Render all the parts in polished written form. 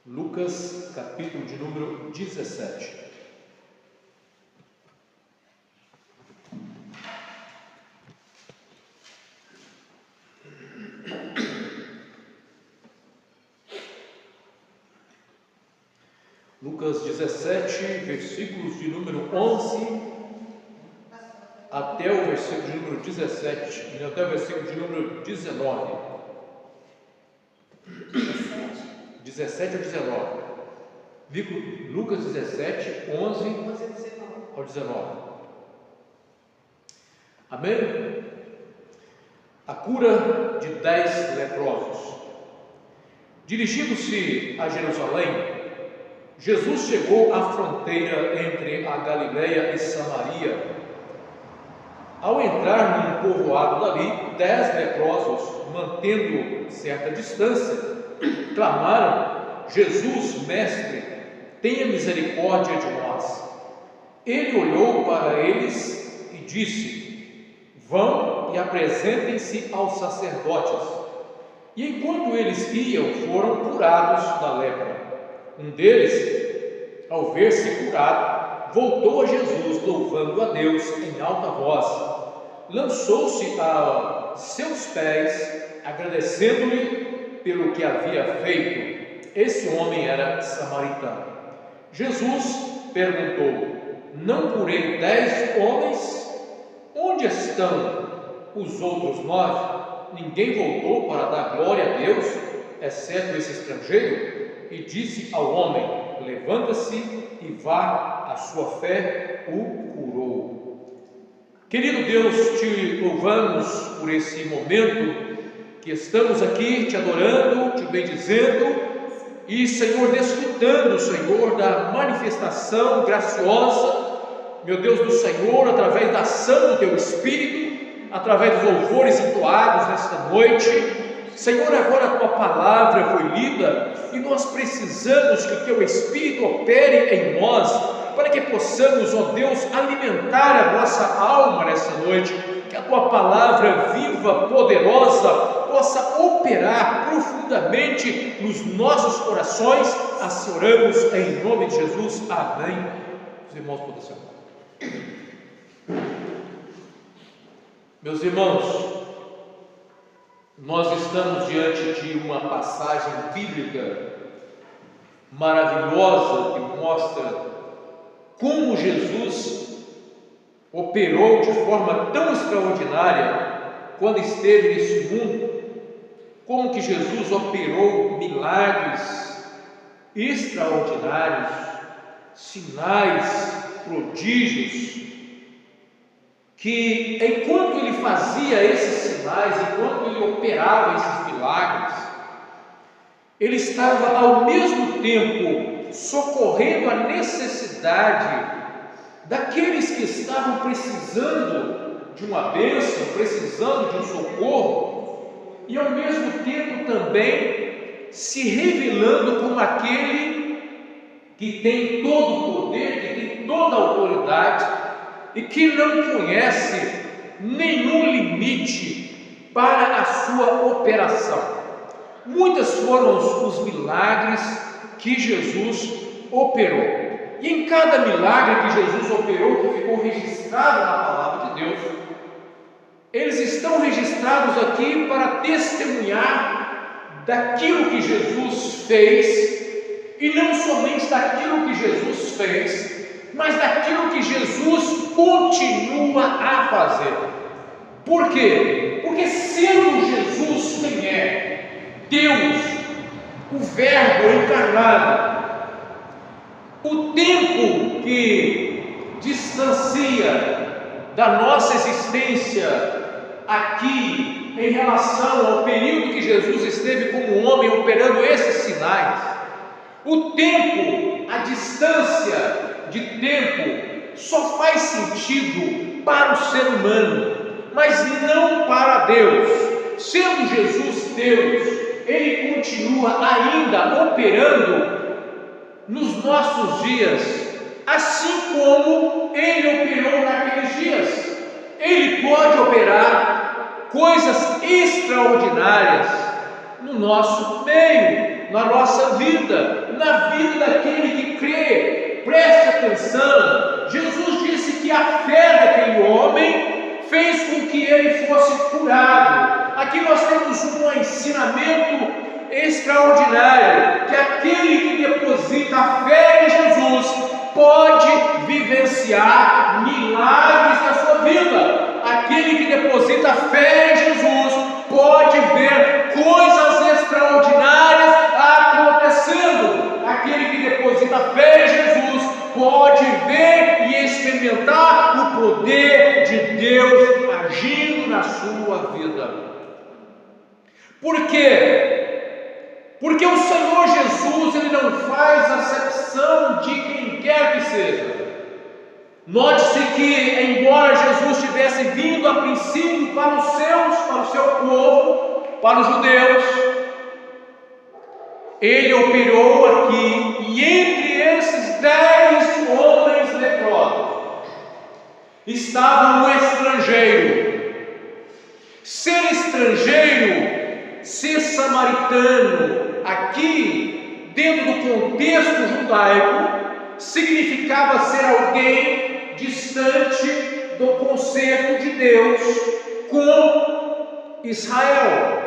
Lucas, capítulo de número 17. Lucas 17, versículos de número 11 até o versículo de número 17 e até o versículo de número 19. 17 ao 19. Lucas 17, 11 ao 19. Amém? A cura de 10 leprosos. Dirigindo-se a Jerusalém, Jesus chegou à fronteira entre a Galileia e Samaria. Ao entrar num povoado dali, 10 leprosos, mantendo certa distância, clamaram: Jesus, mestre, tenha misericórdia de nós. Ele olhou para eles e disse: vão e apresentem-se aos sacerdotes. E enquanto eles iam, foram curados da lepra. Um deles, ao ver-se curado, voltou a Jesus, louvando a Deus em alta voz. Lançou-se a seus pés, agradecendo-lhe pelo que havia feito. Esse homem era samaritano. Jesus perguntou: não curei 10 homens? Onde estão os outros 9? Ninguém voltou para dar glória a Deus, exceto esse estrangeiro? E disse ao homem: levanta-se e vá, a sua fé o curou. Querido Deus, te louvamos por esse momento que estamos aqui te adorando, te bendizendo e, Senhor, desfrutando, Senhor, da manifestação graciosa, meu Deus, do Senhor, através da ação do Teu Espírito, através dos louvores entoados nesta noite. Senhor, agora a Tua palavra foi lida e nós precisamos que o Teu Espírito opere em nós, para que possamos, ó Deus, alimentar a nossa alma nesta noite, que a Tua palavra viva, poderosa, possa operar profundamente nos nossos corações. Assim oramos em nome de Jesus, amém. Os irmãos podem sentar. Meus irmãos, nós estamos diante de uma passagem bíblica maravilhosa que mostra como Jesus operou de forma tão extraordinária quando esteve nesse mundo, como que Jesus operou milagres extraordinários, sinais, prodígios, que enquanto ele fazia esses sinais, enquanto ele operava esses milagres, ele estava ao mesmo tempo socorrendo a necessidade daqueles que estavam precisando de uma bênção, precisando de um socorro, e ao mesmo tempo também se revelando como aquele que tem todo o poder, que tem toda a autoridade e que não conhece nenhum limite para a sua operação. Muitos foram os milagres que Jesus operou. E em cada milagre que Jesus operou, que ficou registrado na palavra de Deus, eles estão registrados aqui para testemunhar daquilo que Jesus fez, e não somente daquilo que Jesus fez, mas daquilo que Jesus continua a fazer. Por quê? Porque sendo Jesus quem é, Deus, o Verbo encarnado, o tempo que distancia da nossa existência aqui em relação ao período que Jesus esteve como homem operando esses sinais, o tempo, a distância de tempo só faz sentido para o ser humano, mas não para Deus. Sendo Jesus Deus, Ele continua ainda operando nos nossos dias, assim como Ele operou naqueles dias. Ele pode operar coisas extraordinárias no nosso meio. na nossa vida, na vida daquele que crê. Preste atenção, Jesus disse que a fé daquele homem fez com que ele fosse curado. Aqui nós temos um ensinamento extraordinário, que aquele que deposita a fé em Jesus pode vivenciar milagres na sua vida. Aquele que deposita a fé em Jesus pode ver coisas extraordinárias acontecendo. Aquele que deposita a fé em Jesus pode ver e experimentar o poder de Deus agindo na sua vida. Por quê? Porque o Senhor Jesus, Ele não faz acepção de quem quer que seja. Note-se que, embora Jesus tivesse vindo a princípio para o seu povo, para os judeus, Ele operou aqui, e entre esses 10 homens leprosos, estava um estrangeiro. Ser estrangeiro, ser samaritano, aqui, dentro do contexto judaico, significava ser alguém distante do concerto de Deus com Israel.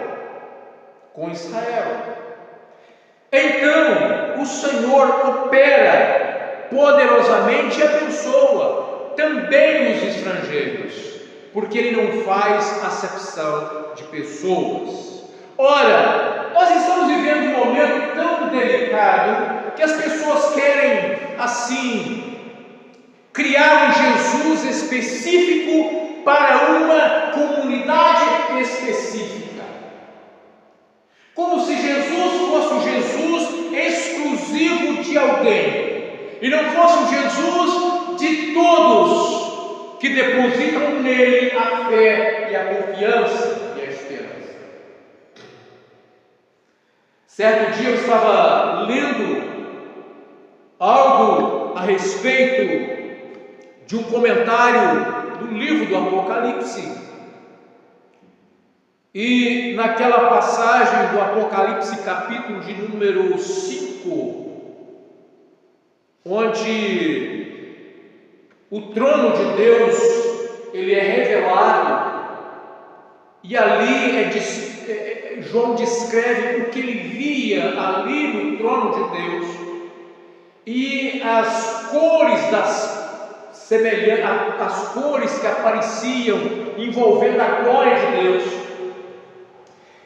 Então, o Senhor opera poderosamente e abençoa também os estrangeiros, porque Ele não faz acepção de pessoas. Ora, nós estamos vivendo um momento tão delicado que as pessoas querem, assim, criar um Jesus específico para uma comunidade específica. Como se Jesus fosse um Jesus exclusivo de alguém, e não fosse um Jesus de todos que depositam nele a fé e a confiança e a esperança. Certo dia eu estava lendo algo a respeito de um comentário do livro do Apocalipse. E naquela passagem do Apocalipse, capítulo de número 5, onde o trono de Deus ele é revelado, e ali João descreve o que ele via ali no trono de Deus, e as cores as cores que apareciam envolvendo a glória de Deus.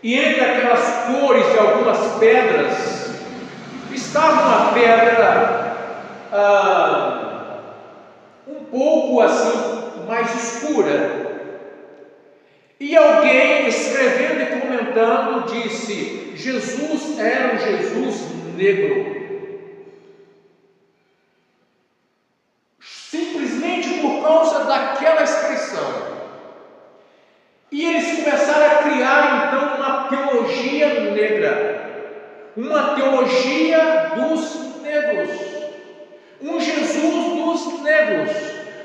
E entre aquelas cores de algumas pedras estava uma pedra um pouco assim mais escura. E alguém escrevendo e comentando disse: Jesus era um Jesus negro. Simplesmente por causa daquela expressão. E eles começaram a criar então uma teologia negra, uma teologia dos negros, um Jesus dos negros,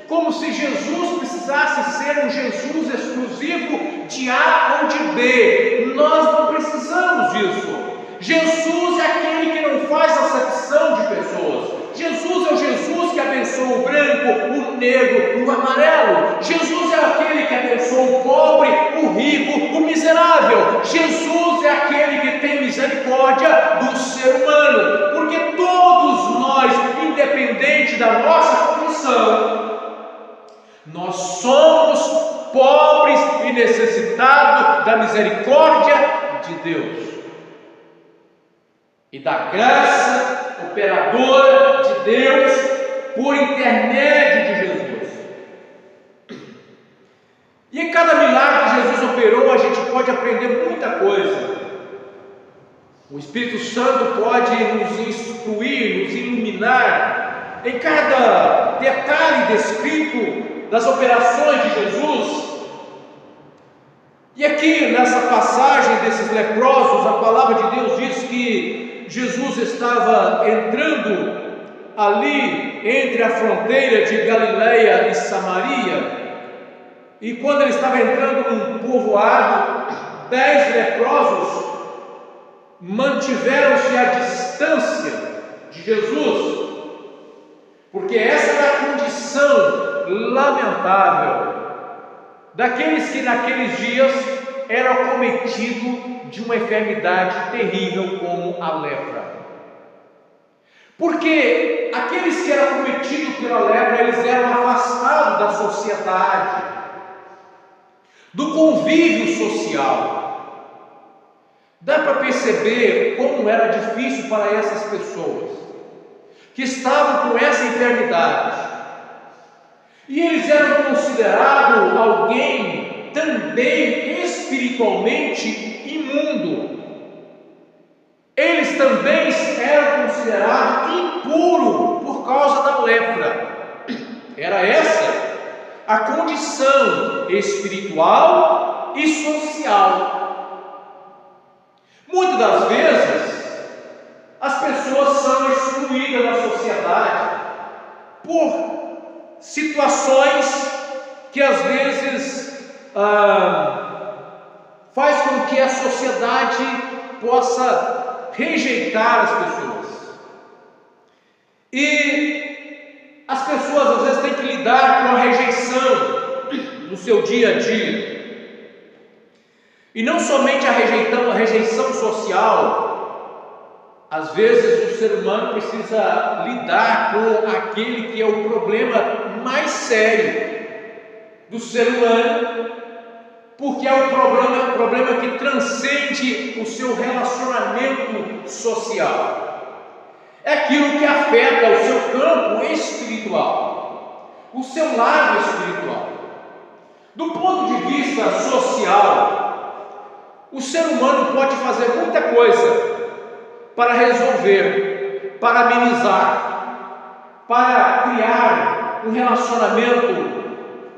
como se Jesus precisasse ser um Jesus exclusivo de A ou de B. Nós não precisamos disso. Jesus é aquele que não faz acepção de pessoas. Jesus é o Jesus que abençoa o branco, o negro, o amarelo. Jesus é aquele que abençoa o pobre, o rico, o miserável. Jesus é aquele que tem misericórdia do ser humano, porque todos nós, independente da nossa condição, nós somos pobres e necessitados da misericórdia de Deus e da graça operadora de Deus por intermédio de Jesus. E em cada milagre que Jesus operou, a gente pode aprender muita coisa. O Espírito Santo pode nos instruir, nos iluminar em cada detalhe descrito das operações de Jesus. E aqui nessa passagem desses leprosos, a palavra de Deus diz que Jesus estava entrando ali entre a fronteira de Galileia e Samaria, e quando ele estava entrando num povoado, 10 leprosos mantiveram-se à distância de Jesus, porque essa era a condição lamentável daqueles que naqueles dias eram acometidos de uma enfermidade terrível como a lepra. Porque aqueles que eram acometidos pela lepra, eles eram afastados da sociedade, do convívio social. Dá para perceber como era difícil para essas pessoas que estavam com essa enfermidade. E eles eram considerados alguém também espiritualmente imundo. Eles também eram considerados impuros por causa da lepra. Era essa a condição espiritual e social. Muitas das vezes, as pessoas são excluídas da sociedade por situações que às vezes faz com que a sociedade possa rejeitar as pessoas. E as pessoas às vezes têm que lidar com a rejeição no seu dia a dia. E não somente a rejeição social, às vezes o ser humano precisa lidar com aquele que é o problema mais sério do ser humano, porque é o problema que transcende o seu relacionamento social. É aquilo que afeta o seu campo espiritual, o seu lado espiritual. Do ponto de vista social, o ser humano pode fazer muita coisa para resolver, para amenizar, para criar um relacionamento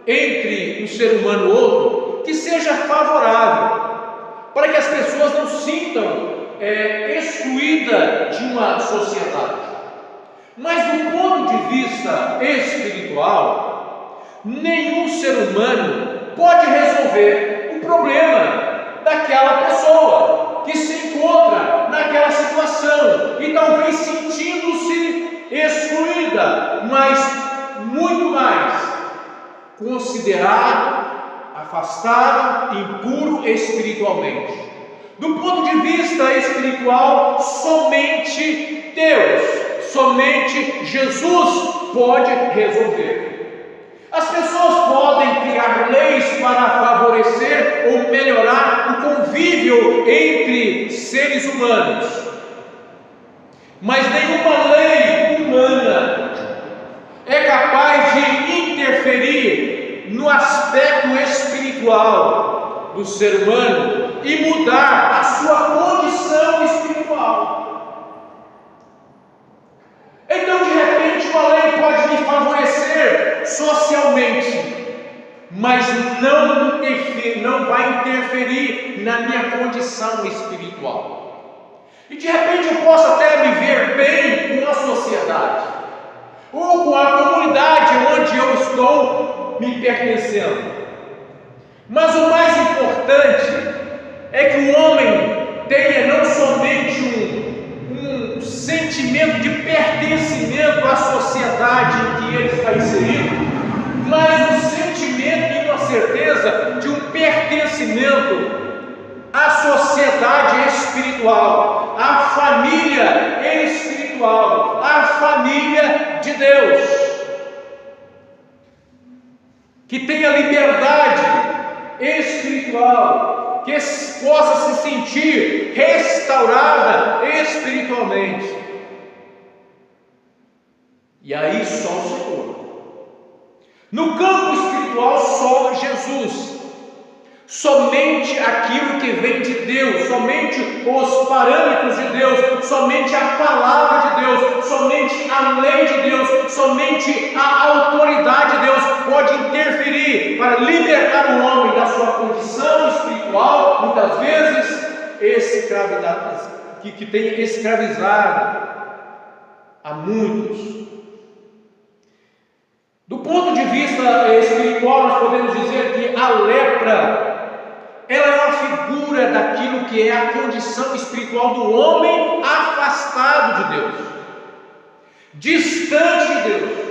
entre um ser humano e outro que seja favorável, para que as pessoas não se sintam excluídas de uma sociedade. Mas do ponto de vista espiritual, nenhum ser humano pode resolver o problema daquela pessoa que se encontra naquela situação e talvez sentindo-se excluída, mas muito mais considerado, afastado, impuro espiritualmente. Do ponto de vista espiritual, somente Deus, somente Jesus pode resolver. As pessoas podem criar leis para favorecer ou melhorar o convívio entre seres humanos, mas nenhuma lei humana é capaz de interferir no aspecto espiritual do ser humano e mudar a sua condição espiritual. Então, de repente, uma lei pode me favorecer socialmente, mas não vai interferir na minha condição espiritual. E de repente eu posso até me ver bem com a sociedade, ou com a comunidade onde eu estou me pertencendo. Mas o mais importante é que o homem tenha não somente um sentimento de pertencimento à sociedade em que ele está inserido, mas um sentimento e uma certeza de um pertencimento à sociedade espiritual, à família espiritual, à família de Deus, que tenha liberdade espiritual, que possa se sentir restaurada espiritualmente. E aí só o Senhor. No campo espiritual, só Jesus. Somente aquilo que vem de Deus, somente os parâmetros de Deus, somente a palavra de Deus, somente a lei de Deus, somente a autoridade de Deus pode interferir para libertar o homem da sua condição espiritual, muitas vezes que tem escravizado a muitos. Do ponto de vista espiritual, nós podemos dizer que a lepra ela é uma figura daquilo que é a condição espiritual do homem afastado de Deus, distante de Deus,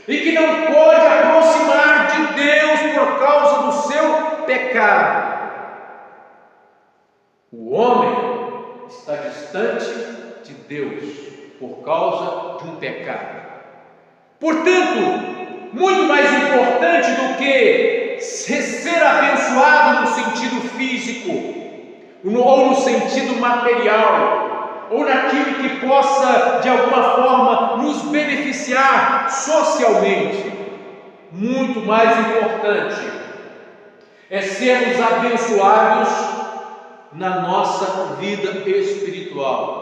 e que não pode aproximar de Deus por causa do seu pecado. O homem está distante de Deus por causa de um pecado. Portanto, muito mais importante do que ser abençoado no sentido físico, ou no sentido material, ou naquilo que possa de alguma forma nos beneficiar socialmente, muito mais importante é sermos abençoados na nossa vida espiritual.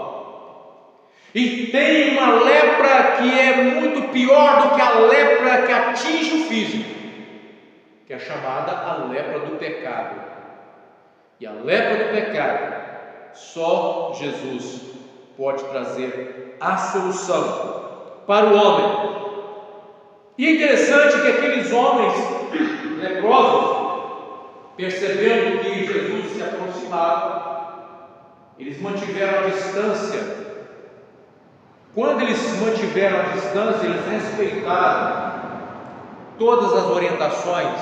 E tem uma lepra que é muito pior do que a lepra que atinge o físico, que é chamada a lepra do pecado. E a lepra do pecado, só Jesus pode trazer a solução para o homem. E é interessante que aqueles homens leprosos, percebendo que Jesus se aproximava, eles mantiveram a distância. Quando eles mantiveram a distância, eles respeitaram todas as orientações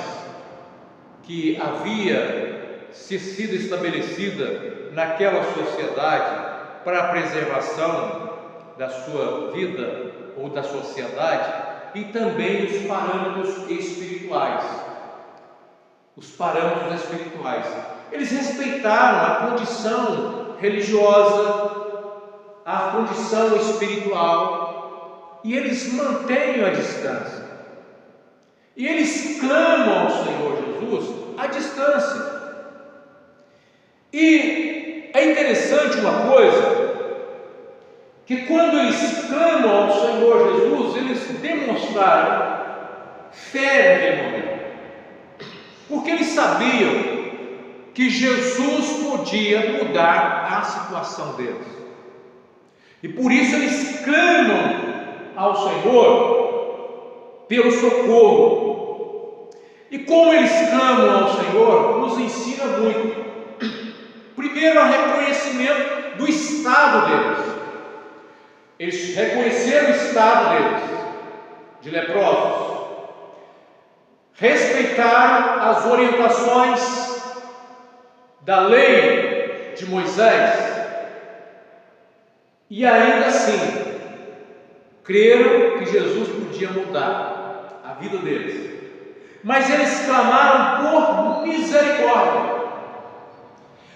que havia sido estabelecida naquela sociedade para a preservação da sua vida ou da sociedade, e também os parâmetros espirituais. Os parâmetros espirituais. Eles respeitaram a condição religiosa, a condição espiritual, e eles mantêm a distância. E eles clamam ao Senhor Jesus à distância. E é interessante uma coisa, que quando eles clamam ao Senhor Jesus, eles demonstraram fé naquele momento, porque eles sabiam que Jesus podia mudar a situação deles. E por isso eles clamam ao Senhor pelo socorro. E como eles clamam ao Senhor, nos ensina muito. Primeiro, o reconhecimento do estado deles. Eles reconheceram o estado deles, de leprosos. Respeitaram as orientações da lei de Moisés. E ainda assim, creram que Jesus podia mudar a vida deles. Mas eles clamaram por misericórdia.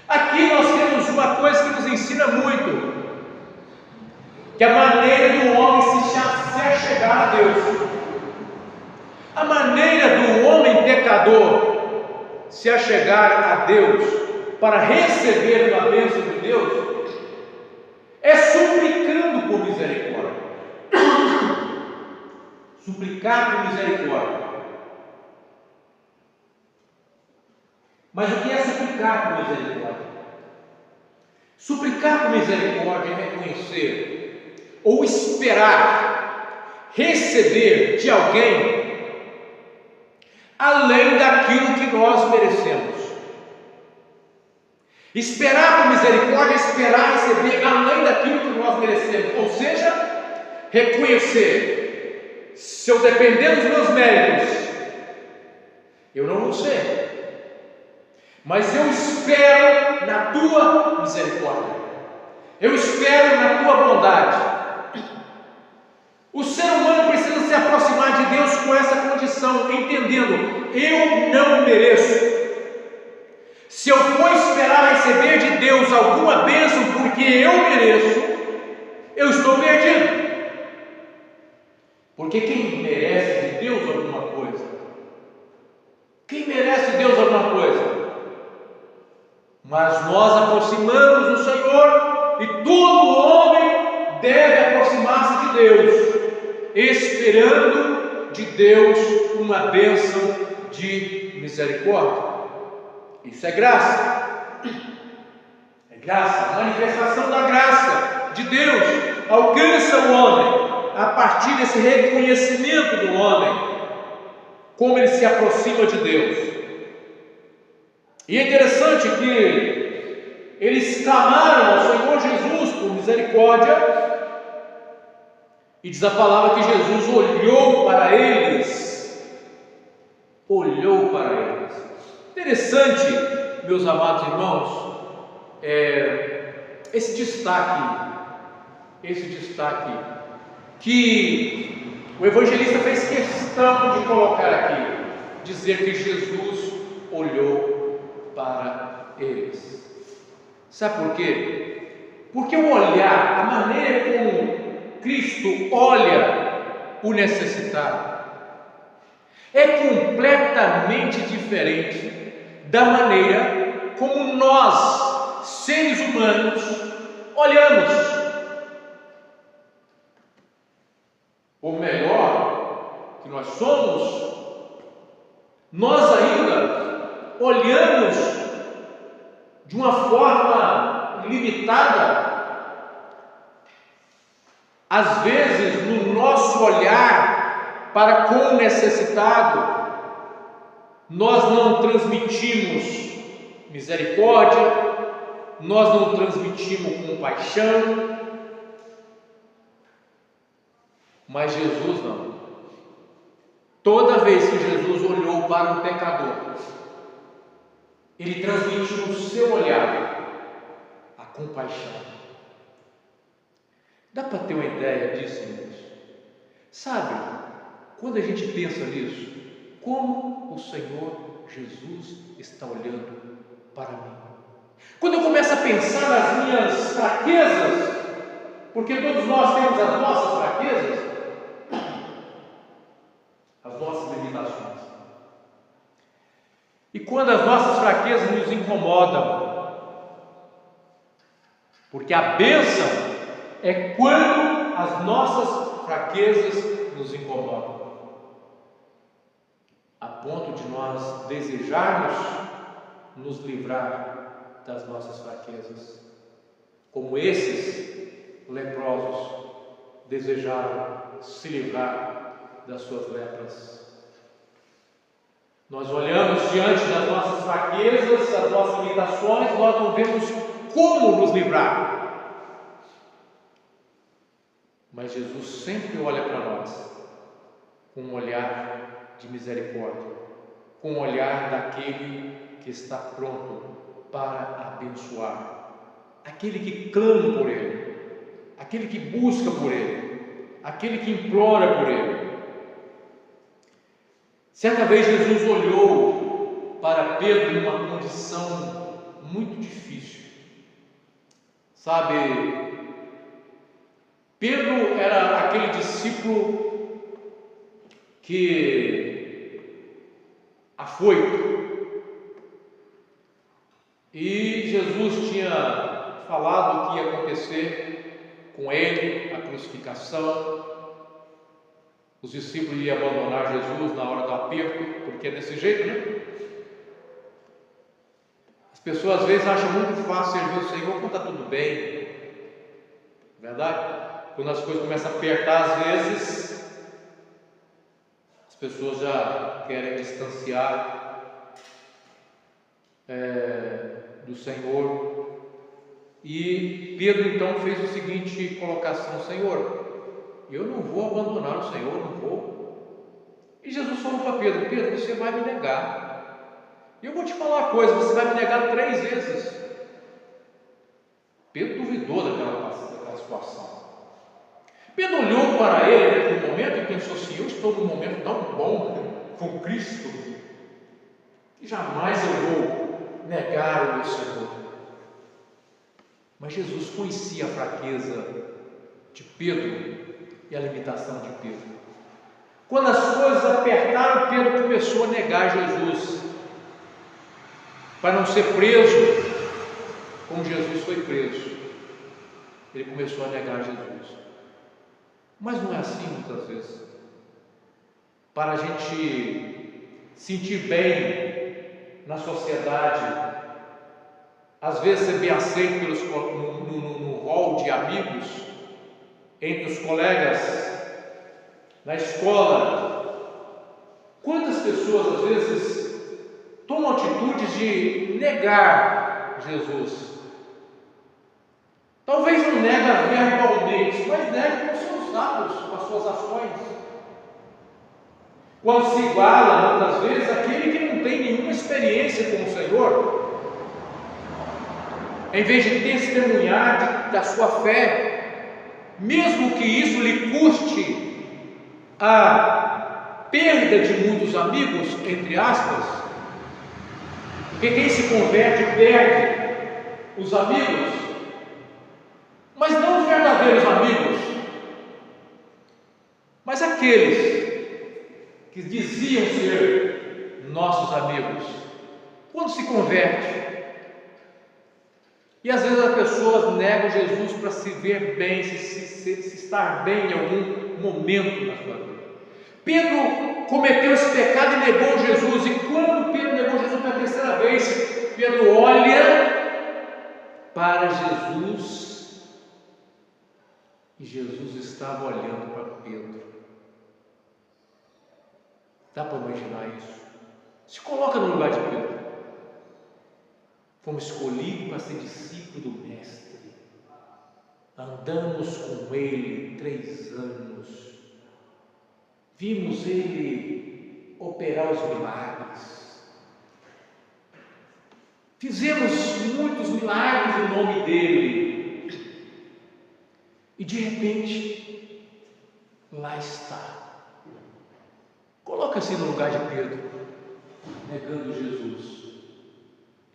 Aqui nós temos uma coisa que nos ensina muito, que a maneira do homem se achegar a Deus, a maneira do homem pecador se achegar a Deus para receber a bênção de Deus, é suplicando por misericórdia. Suplicar por misericórdia. Mas o que é suplicar por misericórdia? Suplicar por misericórdia é reconhecer ou esperar receber de alguém além daquilo que nós merecemos. Esperar por misericórdia é esperar receber além daquilo que nós merecemos, ou seja, reconhecer, se eu depender dos meus méritos, eu não vou ser, mas eu espero na tua misericórdia, eu espero na tua bondade. O ser humano precisa se aproximar de Deus com essa condição, entendendo, eu não mereço. Se eu for esperar receber de Deus alguma bênção porque eu mereço, eu estou perdido. Porque quem merece de Deus alguma coisa? Quem merece de Deus alguma coisa? Mas nós aproximamos do Senhor, e todo homem deve aproximar-se de Deus, esperando de Deus uma bênção de misericórdia. Isso é graça. É graça, a manifestação da graça de Deus alcança o homem a partir desse reconhecimento do homem, como ele se aproxima de Deus. E é interessante que eles clamaram ao Senhor Jesus por misericórdia, e diz a palavra que Jesus olhou para eles. Olhou para eles. Interessante, meus amados irmãos, esse destaque que o evangelista fez questão de colocar aqui, dizer que Jesus olhou para eles. Sabe por quê? Porque o olhar, a maneira como Cristo olha o necessitado, é completamente diferente da maneira como nós, seres humanos, olhamos. Ou melhor, que nós somos, nós ainda olhamos de uma forma limitada. Às vezes, no nosso olhar para com o necessitado, nós não transmitimos misericórdia, nós não transmitimos compaixão, mas Jesus não. Toda vez que Jesus olhou para um pecador, ele transmitiu no seu olhar a compaixão. Dá para ter uma ideia disso, irmãos? Sabe, quando a gente pensa nisso, como o Senhor Jesus está olhando para mim? Quando eu começo a pensar nas minhas fraquezas, porque todos nós temos as nossas fraquezas, as nossas limitações. E quando as nossas fraquezas nos incomodam, porque a bênção é quando as nossas fraquezas nos incomodam, a ponto de nós desejarmos nos livrar das nossas fraquezas, como esses leprosos desejaram se livrar das suas lepras. Nós olhamos diante das nossas fraquezas, das nossas limitações, nós não vemos como nos livrar. Mas Jesus sempre olha para nós com um olhar de misericórdia, com um olhar daquele que está pronto para abençoar, aquele que clama por Ele, aquele que busca por Ele, aquele que implora por Ele. Certa vez Jesus olhou para Pedro numa condição muito difícil. Sabe, Pedro era aquele discípulo que afoito, e Jesus tinha falado o que ia acontecer com ele, a crucificação. Os discípulos iam abandonar Jesus na hora do aperto, porque é desse jeito, né? As pessoas às vezes acham muito fácil servir o Senhor quando está tudo bem, verdade? Quando as coisas começam a apertar, às vezes as pessoas já querem distanciar do Senhor. E Pedro então fez a seguinte colocação: Senhor, eu não vou abandonar o Senhor, não vou. E Jesus falou para Pedro: Pedro, você vai me negar. E eu vou te falar uma coisa: você vai me negar 3 vezes. Pedro duvidou daquela situação. Pedro olhou para ele naquele momento e pensou assim: eu estou num momento tão bom com Cristo, que jamais eu vou negar o meu Senhor. Mas Jesus conhecia a fraqueza de Pedro e a limitação de Pedro. Quando as coisas apertaram, Pedro começou a negar Jesus, para não ser preso como Jesus foi preso. Ele começou a negar Jesus. Mas não é assim muitas vezes. Para a gente sentir bem na sociedade, às vezes ser bem aceito no hall de amigos, entre os colegas, na escola. Quantas pessoas às vezes tomam atitudes de negar Jesus. Talvez não nega verbalmente, mas nega com seus atos, com as suas ações. Quando se iguala, muitas vezes, aquele que não tem nenhuma experiência com o Senhor, em vez de testemunhar da sua fé, mesmo que isso lhe custe a perda de muitos amigos, entre aspas, porque quem se converte perde os amigos, mas não os verdadeiros amigos, mas aqueles que diziam ser nossos amigos, quando se converte. E às vezes as pessoas negam Jesus para se ver bem, se estar bem em algum momento na sua vida. Pedro cometeu esse pecado e negou Jesus, e quando Pedro negou Jesus pela terceira vez, Pedro olha para Jesus, e Jesus estava olhando para Pedro. Dá para imaginar isso? Se coloca no lugar de Pedro. Fomos escolhidos para ser discípulo do Mestre. Andamos com Ele 3 anos. Vimos Ele operar os milagres. Fizemos muitos milagres em nome dEle. E de repente, lá está. Coloca-se no lugar de Pedro, negando Jesus.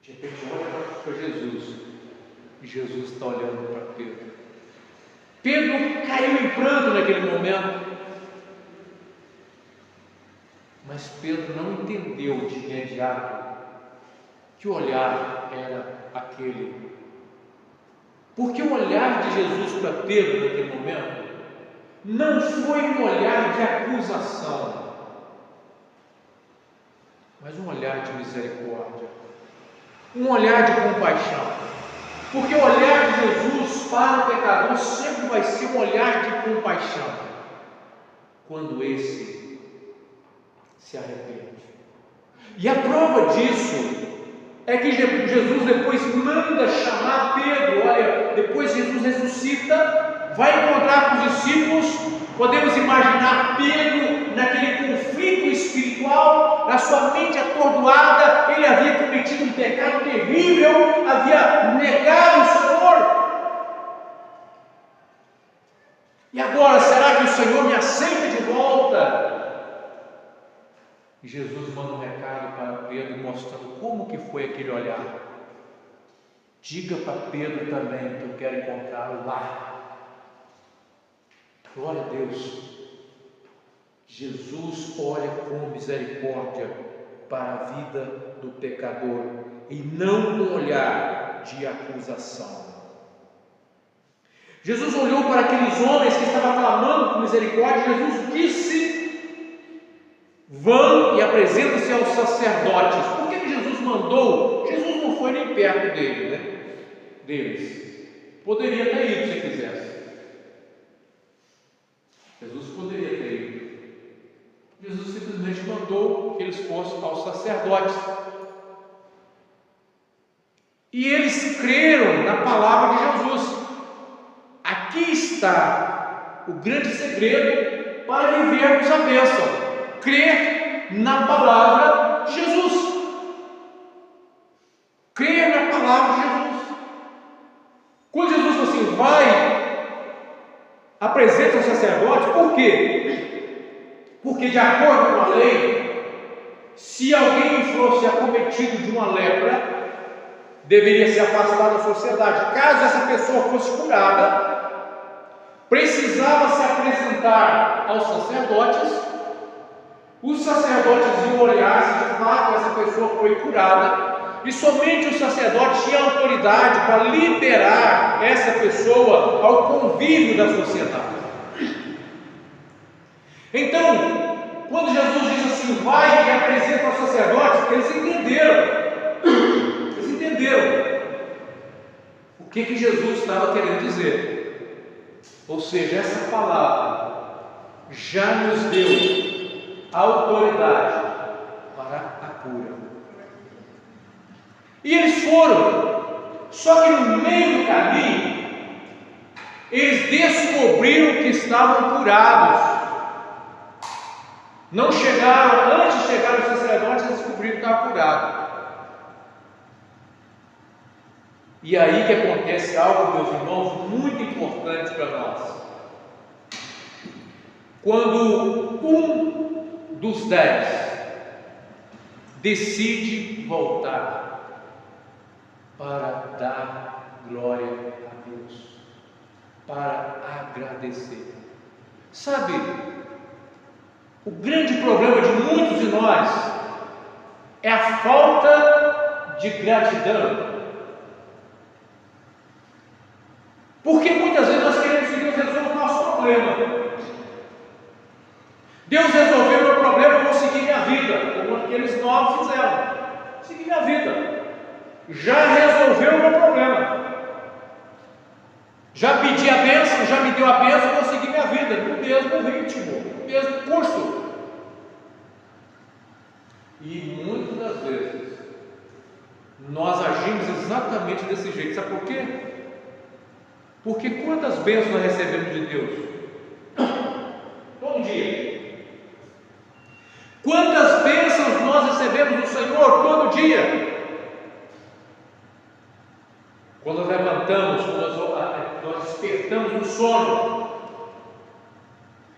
De repente olha para Jesus, e Jesus está olhando para Pedro. Pedro caiu em pranto naquele momento, mas Pedro não entendeu de imediato que o olhar era aquele. Porque o olhar de Jesus para Pedro naquele momento não foi um olhar de acusação, mas um olhar de misericórdia, um olhar de compaixão. Porque o olhar de Jesus para o pecador sempre vai ser um olhar de compaixão, quando esse se arrepende. E a prova disso é que Jesus depois manda chamar Pedro. Olha, depois Jesus ressuscita, vai encontrar com os discípulos. Podemos imaginar Pedro naquele conflito espiritual, na sua mente atordoada. Ele havia cometido um pecado terrível, havia negado o Senhor. E agora, será que o Senhor me aceita de volta? E Jesus manda um recado para Pedro, mostrando como que foi aquele olhar. Diga para Pedro também que eu quero encontrá-lo lá. Glória a Deus. Jesus olha com misericórdia para a vida do pecador e não com olhar de acusação. Jesus olhou para aqueles homens que estavam clamando por misericórdia. Jesus disse: vão e apresentem-se aos sacerdotes. Por que Jesus mandou? Jesus não foi nem perto deles. Poderia ter ido se quisesse. Jesus poderia ter ido. Jesus simplesmente mandou que eles fossem aos sacerdotes. E eles creram na palavra de Jesus. Aqui está o grande segredo para vivermos a bênção: crer na palavra de Jesus. Crer na palavra de Jesus. Quando Jesus falou assim: vai, apresenta os sacerdotes. Por quê? Porque de acordo com a lei, se alguém fosse acometido de uma lepra, deveria ser afastado da sociedade. Caso essa pessoa fosse curada, precisava se apresentar aos sacerdotes. Os sacerdotes iam olhar se de fato essa pessoa foi curada, e somente os sacerdotes tinham autoridade para liberar essa pessoa ao convívio da sociedade. Então, quando Jesus diz assim: vai e apresenta aos sacerdotes, eles entenderam o que Jesus estava querendo dizer. Ou seja, essa palavra já nos deu autoridade para a cura. E eles foram, só que no meio do caminho, eles descobriram que estavam curados. Não chegaram, antes de chegar no sacerdote, eles descobriram que estavam curados. E aí que acontece algo, meus irmãos, muito importante para nós. Quando um dos 10 decide voltar para dar glória a Deus, para agradecer. Sabe, o grande problema de muitos de nós é a falta de gratidão. Porque muitas vezes nós queremos que Deus resolva o nosso problema. Deus resolveu o meu problema, eu vou seguir minha vida, como aqueles 9 fizeram. Seguir minha vida. Já resolveu o meu problema. Já pedi a bênção, já me deu a bênção, vou seguir minha vida, no mesmo ritmo, no mesmo curso. E muitas das vezes nós agimos exatamente desse jeito. Sabe por quê? Porque quantas bênçãos nós recebemos de Deus? Todo dia. Quantas bênçãos nós recebemos do Senhor todo dia? Quando nós levantamos, quando nós despertamos do sono,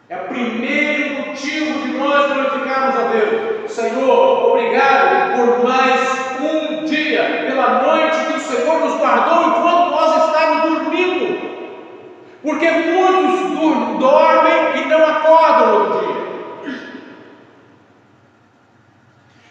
é o primeiro motivo de nós glorificarmos a Deus. Senhor, obrigado por mais um dia, pela noite que o Senhor nos guardou enquanto nós estávamos dormindo. Porque muitos dormem e não acordam no outro dia.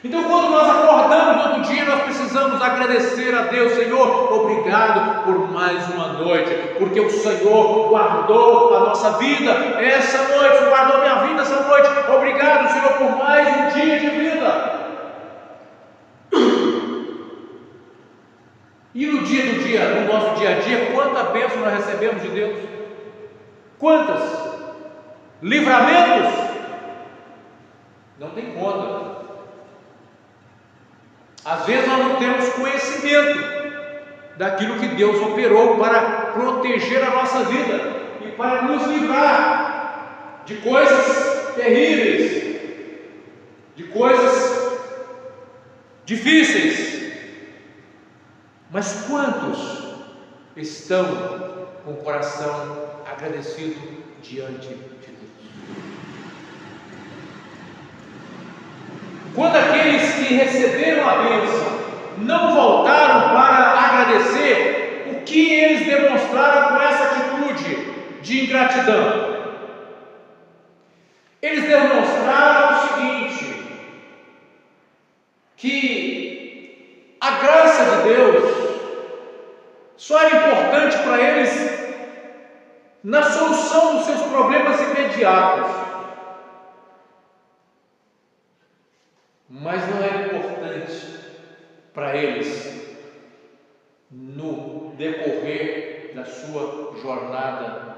Então, quando nós acordamos no outro dia, nós precisamos agradecer a Deus. Senhor, obrigado por mais uma noite, porque o Senhor guardou a nossa vida essa noite, o Senhor guardou minha vida essa noite. Obrigado, Senhor, por mais um dia de vida. E no dia, no nosso dia a dia, quanta bênção nós recebemos de Deus? Quantas? Livramentos? Não tem conta. Às vezes nós não temos conhecimento daquilo que Deus operou para proteger a nossa vida e para nos livrar de coisas terríveis, de coisas difíceis. Mas quantos estão com o coração agradecido diante de Deus? Quando aqueles que receberam a bênção não voltaram para agradecer, o que eles demonstraram com essa atitude de ingratidão? Eles demonstraram o seguinte: que a graça de Deus só era importante para eles na solução dos seus problemas imediatos, mas não era importante para eles no decorrer da sua jornada.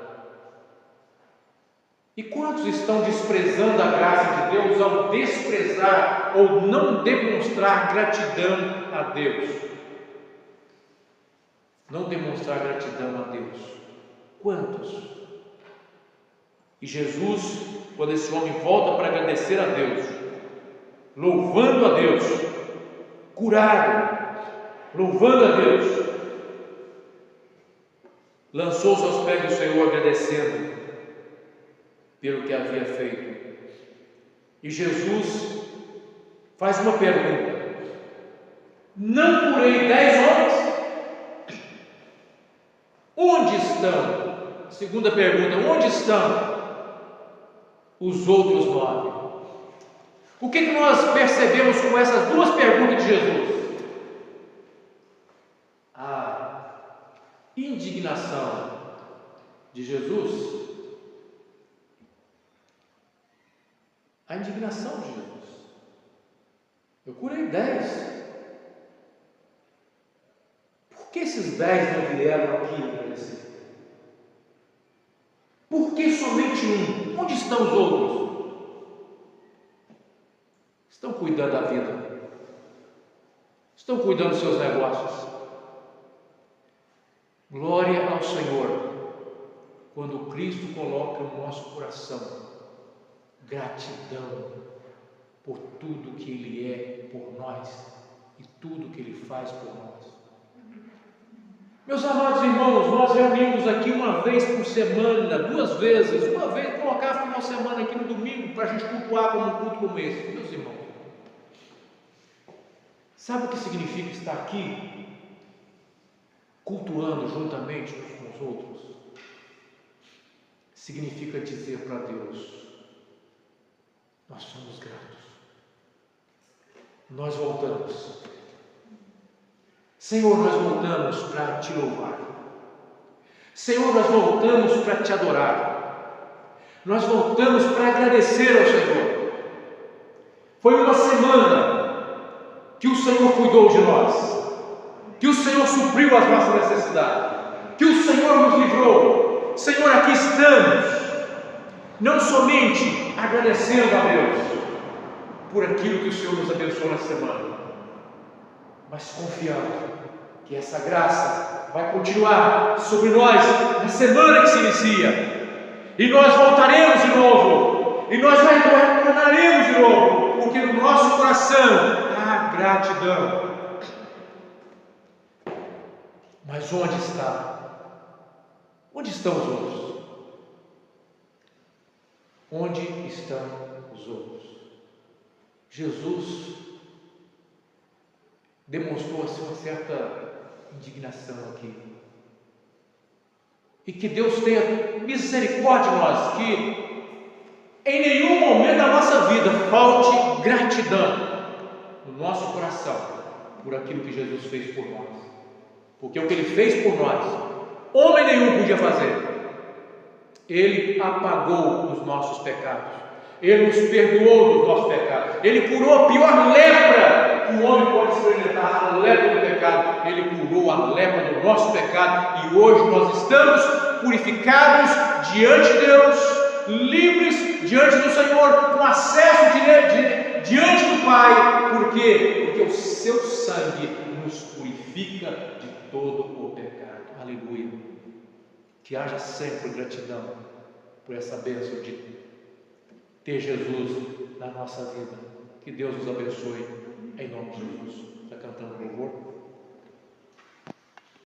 E quantos estão desprezando a graça de Deus ao desprezar ou não demonstrar gratidão a Deus? Não demonstrar gratidão a Deus. Quantos? E Jesus, quando esse homem volta para agradecer a Deus, louvando a Deus, curado, louvando a Deus, lançou-se aos pés do Senhor agradecendo pelo que havia feito. E Jesus faz uma pergunta: não curei 10 homens? Onde estão? Segunda pergunta: onde estão os outros 9? O que nós percebemos com essas duas perguntas de Jesus? A indignação de Jesus. A indignação de Jesus. Eu curei 10. Por que esses 10 não vieram aqui agradecer? Por que somente um? Onde estão os outros? Estão cuidando da vida, estão cuidando dos seus negócios. Glória ao Senhor quando Cristo coloca no nosso coração gratidão por tudo que Ele é por nós e tudo que Ele faz por nós. Meus amados irmãos, nós reunimos aqui uma vez por semana, duas vezes, uma vez colocar final de semana aqui no domingo para a gente cultuar como um culto como esse. Meus irmãos, sabe o que significa estar aqui cultuando juntamente uns com os outros? Significa dizer para Deus: nós somos gratos. Nós voltamos. Senhor, nós voltamos para te louvar. Senhor, nós voltamos para te adorar. Nós voltamos para agradecer ao Senhor. Foi uma semana que o Senhor cuidou de nós, que o Senhor supriu as nossas necessidades, que o Senhor nos livrou. Senhor, aqui estamos, não somente agradecendo a Deus por aquilo que o Senhor nos abençoou na semana, mas confiando que essa graça vai continuar sobre nós na semana que se inicia, e nós voltaremos de novo, e nós retornaremos de novo, porque no nosso coração há gratidão. Mas onde está? Onde estão os outros? Onde estão os outros? Jesus demonstrou assim uma certa indignação aqui. E que Deus tenha misericórdia de nós, que em nenhum momento da nossa vida falte gratidão no nosso coração por aquilo que Jesus fez por nós. Porque o que Ele fez por nós, homem nenhum podia fazer. Ele apagou os nossos pecados. Ele nos perdoou dos nossos pecados. Ele curou a pior lepra que o homem pode experimentar, a lepra do pecado. Ele curou a lepra do nosso pecado. E hoje nós estamos purificados diante de Deus, livres diante do Senhor, com acesso diante do Pai. Por quê? Porque o seu sangue nos purifica de todo o pecado. Aleluia. Que haja sempre gratidão por essa bênção de ter Jesus na nossa vida. Que Deus nos abençoe, em nome de Jesus. Está cantando louvor?